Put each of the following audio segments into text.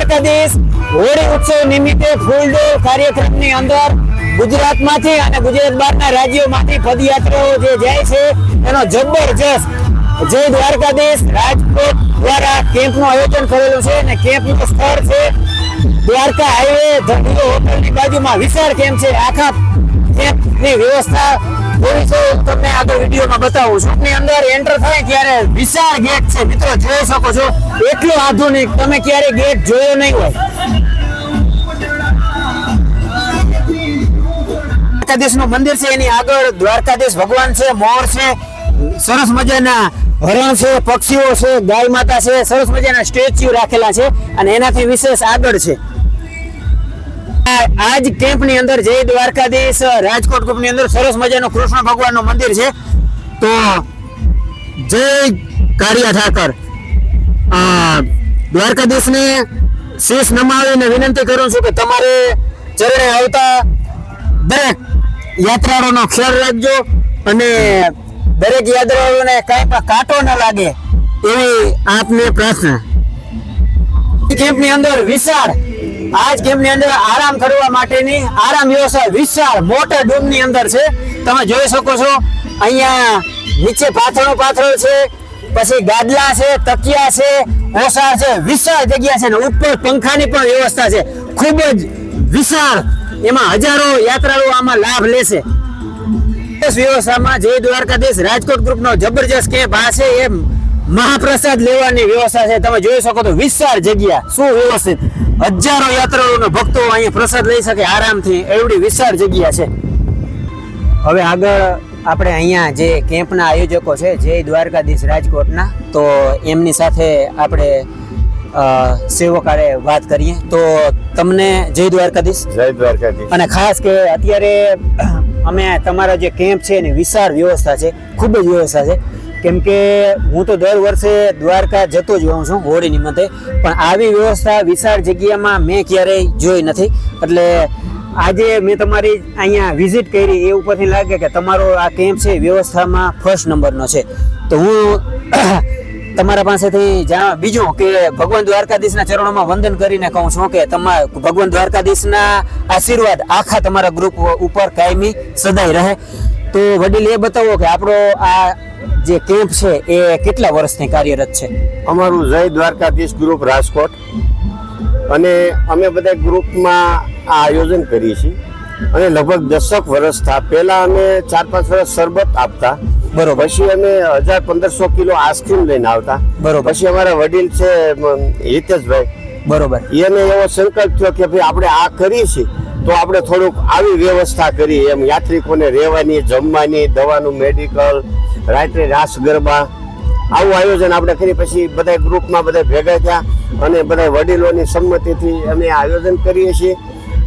દ્વારકાધીશ હોળી ઉત્સવ નિમિત્તે ફૂલડોલ કાર્યક્રમની અંદર ગુજરાતમાંથી અને ગુજરાત બહારના રાજ્યોમાંથી પદયાત્રાઓ જે જાય છે એનો જબરજસ્ત જય દ્વારકાધીશ રાજકોટ દ્વારા કેમ્પનું આયોજન કરેલું છે અને કેમ્પનું સ્થળ છે દ્વારકા હાઈવે ધંધો હોટલની બાજુમાં વિશાળ કેમ્પ છે. આખા કેમ્પની વ્યવસ્થા તમને આગળ વિડીયોમાં બતાવું છું. ની અંદર એન્ટર થાય ત્યારે વિશાળ ગેટ છે મિત્રો, જોઈ શકો છો. એટલો આધુનિક તમે ક્યારે ગેટ જોયો નહીં હોય. દ્વારકાધીશ નું મંદિર છે, એની આગળ દ્વારકાધીશ ભગવાન છે, મોર છે, સરસ મજાના હરણ છે, પક્ષીઓ છે, ગાય માતા છે, સરસ મજાના સ્ટેચ્યુ રાખેલા છે અને એનાથી વિશેષ આગળ છે આજ કેમ્પ ની અંદર જય દ્વારકાધીશ રાજકોટ ગ્રુપ ની અંદર સરસ મજાનું કૃષ્ણ ભગવાન નું મંદિર છે. તો જય કાળિયા ઠાકર દ્વારકાધીશ ને શીશ નમાવીને વિનંતી કરું છું કે તમારે ચરણે આવતા દરેક યાત્રાળુઓનો ખ્યાલ રાખજો અને દરેક યાત્રાળુઓને કઈ પણ કાંટો ન લાગે એવી આપને પ્રાર્થના. કેમ્પ ની અંદર વિશાળ આજ કેમ્પ ની અંદર આરામ કરવા માટેની આરામ વ્યવસ્થા વિશાળ મોટા ડૂમ ની અંદર છે. તમે જોઈ શકો છો અહીંયા નીચે પાથરો છે, પછી ગાદલા છે, તકિયા છે, ઓસાર છે, વિશાળ જગ્યા છે અને ઉપર પંખાની પણ વ્યવસ્થા છે, ખૂબ જ વિશાળ. એમાં હજારો યાત્રાળુઓ આમાં લાભ લેશે. વ્યવસ્થામાં જય દ્વારકાધીશ રાજકોટ ગ્રુપનો જબરજસ્ત કેમ્પ આ છે. એ મહાપ્રસાદ લેવાની વ્યવસ્થા છે. તમે જોઈ શકો તો વિશાળ જગ્યા, શું વ્યવસ્થિત, હજારો યાત્રાળુઓનો ભક્તો અહીંયા પ્રસાદ લઈ શકે આરામથી, એવડી વિશાળ જગ્યા છે. હવે આગળ આપણે અહીંયા જે કેમ્પના આયોજકો છે જય દ્વારકાધીશ રાજકોટના, તો એમની સાથે આપણે સેવકારે વાત કરીએ. તો તમને જય દ્વારકાધીશ. જય દ્વારકાધીશ. અને ખાસ કે અત્યારે અમે તમારા જે કેમ્પ છે એની વિશાળ વ્યવસ્થા છે, ખૂબ જ વ્યવસ્થા છે. કેમ કે હું તો દર વર્ષે દ્વારકા જતો જ હોઉં છું હોળી નિમિત્તે, પણ આવી વ્યવસ્થા વિશાળ જગ્યામાં મેં ક્યારેય જોઈ નથી. એટલે આજે મેં તમારી અહીંયા વિઝિટ કરી એ ઉપરથી લાગે કે તમારો આ કેમ્પ છે વ્યવસ્થામાં ફર્સ્ટ નંબરનો છે. તો હું તમારા પાસેથી જાણવા બીજું કે ભગવાન દ્વારકાધીશના ચરણોમાં વંદન કરીને કહું છું કે તમારા ભગવાન દ્વારકાધીશના આશીર્વાદ આખા તમારા ગ્રુપ ઉપર કાયમી સદાય રહે. તો વડીલ એ બતાવો કે આપણો આ જે કેમ્પ છે એ કેટલા વર્ષથી કાર્યરત છે? અમારું જય દ્વારકાધીશ ગ્રુપ રાજકોટ, અને અમે બધા ગ્રુપમાં આ આયોજન કરીએ છીએ અને લગભગ 10 વર્ષ થયા. પહેલા અમે 4-5 વર્ષ શરબત આપતા, બરોબર. પછી અમે 1000-1500 કિલો આઈસ્ક્રીમ લઈને આવતા, બરોબર. પછી અમારા વડીલ છે હિતેશભાઈ, બરોબર, એને એવો સંકલ્પ થયો કે ભાઈ આપણે આ કરીએ છીએ તો આપણે થોડુંક આવી વ્યવસ્થા કરીએ, એમ યાત્રિકોને રહેવાની, જમવાની, દવાનું, મેડિકલ, રાત્રે રાસ ગરબા, આવું આયોજન આપણે કરી. પછી બધા ગ્રુપમાં બધા ભેગા થયા અને બધા વડીલોની સંમતિથી અમે આયોજન કરીએ છીએ.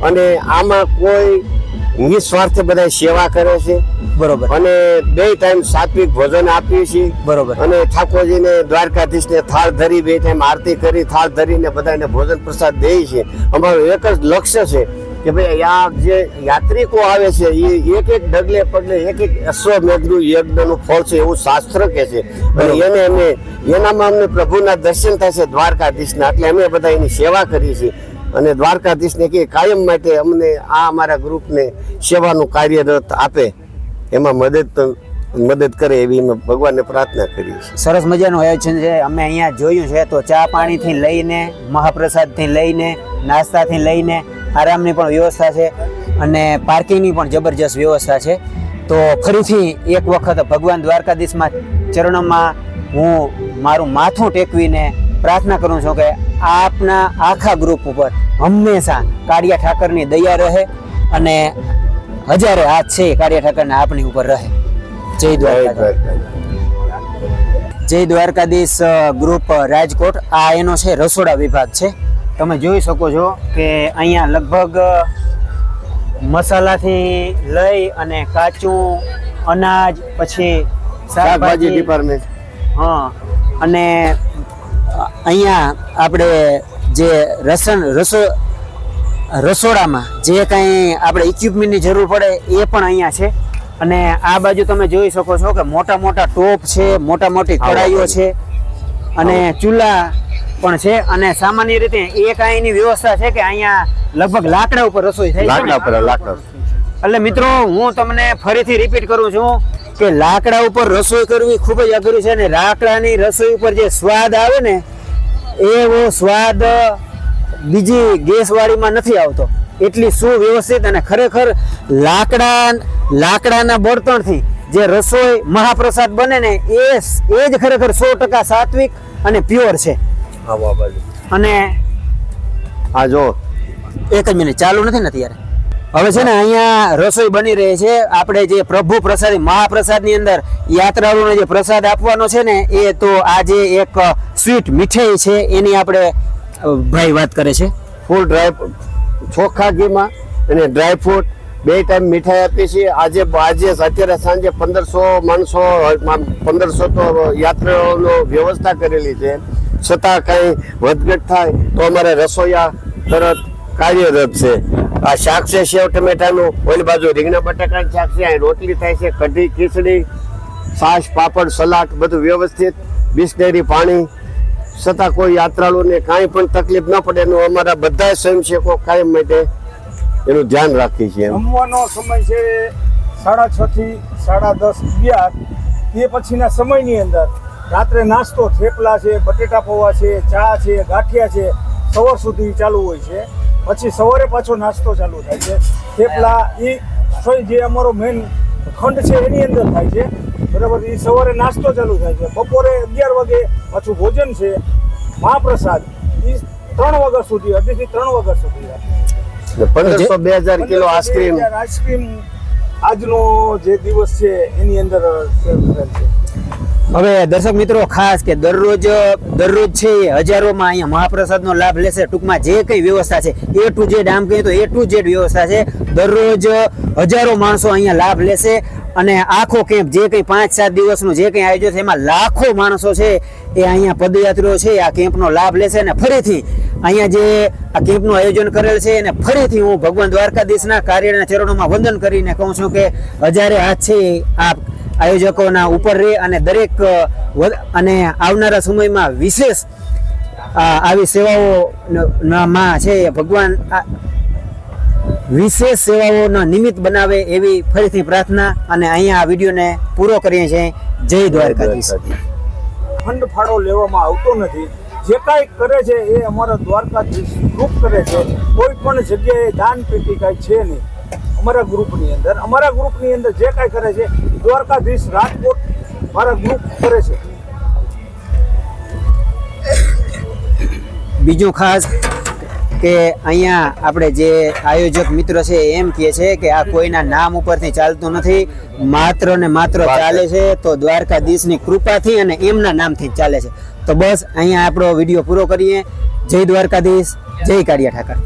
અને આમાં કોઈ નિસ્વાર્થે બધા સેવા કરે છે, બરોબર. અને 2 ટાઈમ સાત્વિક ભોજન આપીએ છીએ, બરોબર. અને ઠાકોરજીને દ્વારકાધીશને થાળ ધરી 2 ટાઈમ આરતી કરી થાળ ધરીને બધાને ભોજન પ્રસાદ દઈએ છીએ. અમારું એક જ લક્ષ્ય છે કે ભાઈ આ જે યાત્રિકો આવે છે એ એક ડગલે પગલે એક અશ્વમેધનું યજ્ઞનું ફળ છે એવું શાસ્ત્ર કહે છે. અને એનામાં અમને પ્રભુના દર્શન થાય છે દ્વારકાધીશના, એટલે અમે બધા એની સેવા કરીએ છીએ. અને દ્વારકાધીશને કે કાયમ માટે અમને આ અમારા ગ્રુપને સેવાનું કાર્યરત આપે, એમાં મદદ કરે એવી અમે ભગવાનને પ્રાર્થના કરીએ છીએ. સરસ મજાનું આયોજન છે. અમે અહીંયા જોયું છે તો ચા પાણીથી લઈને, મહાપ્રસાદથી લઈને, નાસ્તાથી લઈને આરામની પણ વ્યવસ્થા છે અને પાર્કિંગની પણ જબરજસ્ત વ્યવસ્થા છે. તો ફરીથી એક વખત ભગવાન દ્વારકાધીશમાં ચરણોમાં હું મારું માથું ટેકવીને પ્રાર્થના કરું છું કે આપના આખા ગ્રુપ ઉપર હંમેશા કાળિયા ઠાકરની દયા રહે અને હજારો હાથ છે કાળિયા ઠાકરના આપણી ઉપર રહે. જય દ્વારકાધીશ. જય દ્વારકાધીશ ગ્રુપ રાજકોટ. આ એનો છે રસોડા વિભાગ છે. તમે જોઈ શકો છો કે અહીંયા લગભગ મસાલાથી લઈ અને કાચું અનાજ, પછી શાકભાજી ડિપાર્ટમેન્ટ, હા, અને અહીંયા આપણે જે રસોડામાં જે કાંઈ આપણે ઇક્વિપમેન્ટની જરૂર પડે એ પણ અહીંયા છે. અને આ બાજુ તમે જોઈ શકો છો કે મોટા મોટા ટોપ છે, મોટા મોટી કડાઈઓ છે અને ચૂલા પણ છે. અને સામાન્ય રીતે એક અહીંની વ્યવસ્થા છે કે અહીંયા લગભગ લાકડા ઉપર રસોઈ થાય છે ને? લાકડા એટલે મિત્રો હું તમને ફરીથી રિપીટ કરું છું કે લાકડા ઉપર રસોઈ કરવી ખૂબ જ અઘરી છે ને લાકડાની રસોઈ ઉપર જે સ્વાદ આવે ને એવો સ્વાદ બીજી ગેસ વાળીમાં નથી આવતો. એટલી સુવ્યવસ્થિત અને ખરેખર લાકડાના બળતણથી જે રસોઈ મહાપ્રસાદ બને ને એ જ ખરેખર 100% સાત્વિક અને પ્યોર છે. અને આ જો એક જ મિનિટ ચાલુ નથી ને અત્યારે. હવે છે ને અહીંયા રસોઈ બની રહી છે. આપણે જે પ્રભુ પ્રસાદી મહાપ્રસાદની અંદર યાત્રાળુઓને જે પ્રસાદ આપવાનો છે ને એ તો આજે એક સ્વીટ મીઠાઈ છે એની આપણે ભાઈ વાત કરે છે. ફૂલ ડ્રાય ચોખ્ખા ઘીમાં અને ડ્રાય ફ્રૂટ 2 ટાઈમ મીઠાઈ આપી છે. આજે અત્યારે સાંજે 1500 માણસો 1500 તો યાત્રાઓનો વ્યવસ્થા કરેલી છે. છતાં કઈ વધઘટ થાય તો અમારે રસોઈયા તરત કાર્યરત છે. આ શાક છે સેવ ટમેટાનું, ઓલી બાજુ રીંગણા બટાકાનું શાક છે, અહીં રોટલી થાય છે, કઢી ખીચડી, છાશ પાપડ સલાડ બધું વ્યવસ્થિત, બિસ્લેરી પાણી. છતાં કોઈ યાત્રાળુને કાંઈ પણ તકલીફ ન પડે એનું અમારા બધા સ્વયંસેવકો કાયમ માટે એનું ધ્યાન રાખીએ છીએ. જમવાનો સમય છે 6:30 થી 10:30, 11. એ પછીના સમયની અંદર રાત્રે નાસ્તો થેપલા છે, બટેટા પૌવા છે, ચા છે, ગાંઠિયા છે, સવાર સુધી ચાલુ હોય છે. પછી સવારે પાછો નાસ્તો ચાલુ થાય છે. થેપલા એ જે અમારો મેન ખંડ છે એની અંદર થાય છે, બરાબર. એ સવારે નાસ્તો ચાલુ થાય છે. બપોરે 11 વાગે પાછું ભોજન છે. મહાપ્રસાદ એ 3 વાગ્યા સુધી, 2:30 થી 3 વાગ્યા સુધી. 1500-2000 કિલો આઈસ્ક્રીમ આજનો જે દિવસ છે એની અંદર સેલ કરેલ છે. હવે દર્શક મિત્રો ખાસ કે દરરોજ છે એ હજારોમાં અહીંયા મહાપ્રસાદનો લાભ લેશે. ટૂંકમાં જે કઈ વ્યવસ્થા છે A to Z, આમ કહીએ તો A to Z વ્યવસ્થા છે. દરરોજ હજારો માણસો અહીંયા લાભ લેશે અને આખો કેમ્પ જે કંઈ 5-7 દિવસનું જે કંઈ આયોજન છે એમાં લાખો માણસો છે એ અહીંયા પદયાત્રીઓ છે આ કેમ્પનો લાભ લેશે. અને ફરીથી અહીંયા જે આ કેમ્પનું આયોજન કરેલ છે એને ફરીથી હું ભગવાન દ્વારકાધીશના કાર્યના ચરણોમાં વંદન કરીને કહું છું કે હજારે હાથ છે આ આયોજકોના ઉપર રહે અને દરેક અને આવનારા સમયમાં વિશેષ આવી સેવાઓમાં છે ભગવાન વિશેષ સેવાઓનો નિમિત્ત બનાવે એવી ફરીથી પ્રાર્થના. અને અહીંયા આ વિડીયોને પૂરો કરીએ છીએ. જય દ્વારકાધીશ. ફંડ ફાળો લેવામાં આવતો નથી. જે કાંઈ કરે છે એ અમારા દ્વારકાધીશ ગ્રુપ કરે છે. કોઈ પણ જગ્યાએ દાન પેટી કાંઈ છે નહીં અમારા ગ્રુપની અંદર. જે કાંઈ કરે છે દ્વારકાધીશ રાજકોટ મારા ગ્રુપ કરે છે. બીજું ખાસ કે અહીંયા આપણે જે આયોજક મિત્ર છે એમ કહે છે કે આ કોઈના નામ ઉપરથી ચાલતું નથી, માત્ર ને માત્ર ચાલે છે તો દ્વારકાધીશની કૃપાથી અને એમના નામથી જ ચાલે છે. તો બસ અહીંયા આપણો વિડીયો પૂરો કરીએ. જય દ્વારકાધીશ, જય કાળિયા ઠાકર.